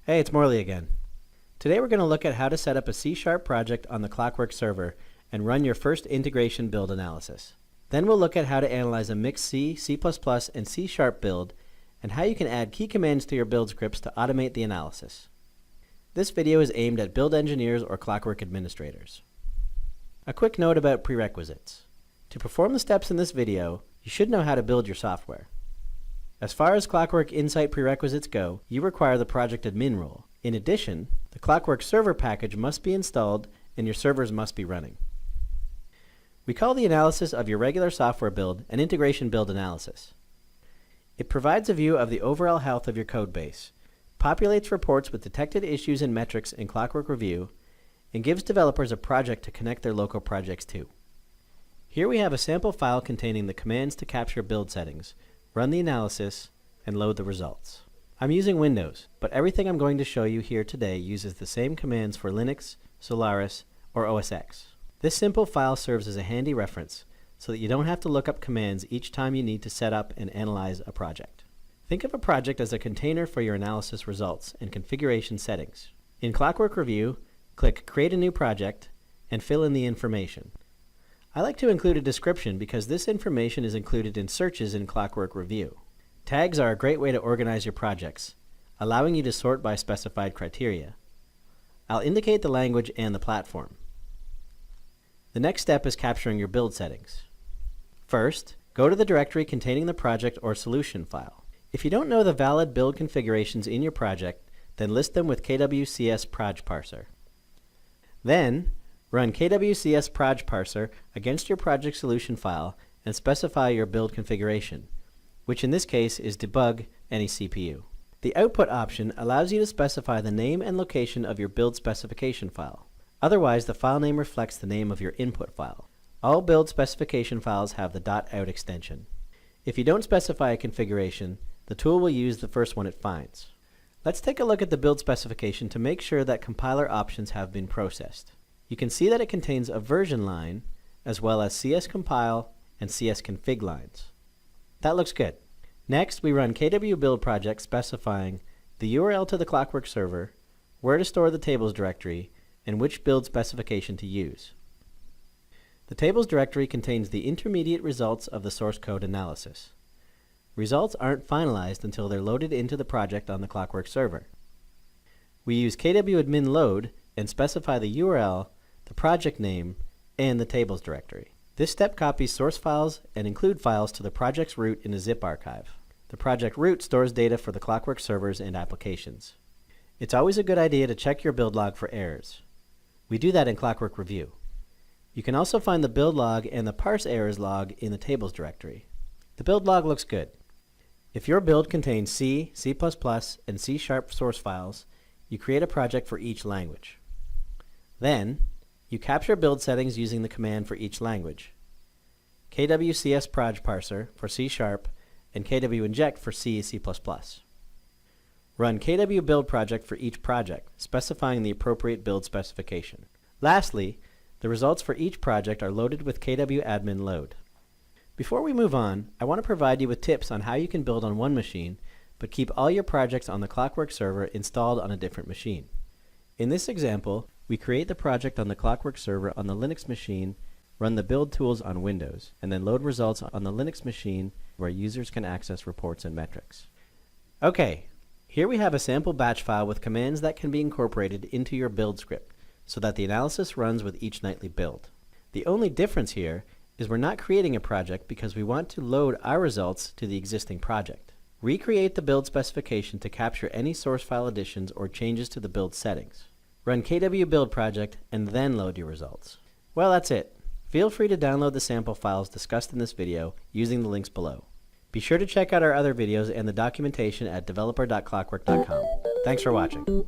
Hey, it's Morley again. Today we're going to look at how to set up a C# project on the Klocwork server and run your first integration build analysis. Then we'll look at how to analyze a mixed C, C++, and C# build and how you can add key commands to your build scripts to automate the analysis. This video is aimed at build engineers or Klocwork administrators. A quick note about prerequisites. To perform the steps in this video, you should know how to build your software. As far as Klocwork Insight prerequisites go, you require the project admin role. In addition, the Klocwork server package must be installed and your servers must be running. We call the analysis of your regular software build an integration build analysis. It provides a view of the overall health of your code base, populates reports with detected issues and metrics in Klocwork Review, and gives developers a project to connect their local projects to. Here we have a sample file containing the commands to capture build settings, run the analysis, and load the results. I'm using Windows, but everything I'm going to show you here today uses the same commands for Linux, Solaris, or OS X. This simple file serves as a handy reference so that you don't have to look up commands each time you need to set up and analyze a project. Think of a project as a container for your analysis results and configuration settings. In Klocwork Review, click Create a New Project and fill in the information. I like to include a description because this information is included in searches in Klocwork Review. Tags are a great way to organize your projects, allowing you to sort by specified criteria. I'll indicate the language and the platform. The next step is capturing your build settings. First, go to the directory containing the project or solution file. If you don't know the valid build configurations in your project, then list them with kwcs proj parser. Then, run kwcs proj parser against your project solution file and specify your build configuration, which in this case is debug any CPU. The output option allows you to specify the name and location of your build specification file. Otherwise, the file name reflects the name of your input file. All build specification files have the .out extension. If you don't specify a configuration, the tool will use the first one it finds. Let's take a look at the build specification to make sure that compiler options have been processed. You can see that it contains a version line, as well as cscompile and csconfig lines. That looks good. Next, we run kwbuild project specifying the URL to the Klocwork server, where to store the tables directory, and which build specification to use. The tables directory contains the intermediate results of the source code analysis. Results aren't finalized until they're loaded into the project on the Klocwork server. We use kwadmin load and specify the URL, the project name, and the tables directory. This step copies source files and include files to the project's root in a zip archive. The project root stores data for the Klocwork servers and applications. It's always a good idea to check your build log for errors. We do that in Klocwork Review. You can also find the build log and the parse errors log in the tables directory. The build log looks good. If your build contains C, C++, and C# source files, you create a project for each language. Then, you capture build settings using the command for each language. kwcs proj parser for C# and kwinject for C, C++. Run kwbuild project for each project, specifying the appropriate build specification. Lastly, the results for each project are loaded with kwadmin load. Before we move on, I want to provide you with tips on how you can build on one machine, but keep all your projects on the Klocwork server installed on a different machine. In this example, we create the project on the Klocwork server on the Linux machine, run the build tools on Windows, and then load results on the Linux machine where users can access reports and metrics. Okay, here we have a sample batch file with commands that can be incorporated into your build script so that the analysis runs with each nightly build. The only difference here is we're not creating a project because we want to load our results to the existing project. Recreate the build specification to capture any source file additions or changes to the build settings. Run kwbuild project and then load your results. Well, that's it. Feel free to download the sample files discussed in this video using the links below. Be sure to check out our other videos and the documentation at developer.klocwork.com. Thanks for watching.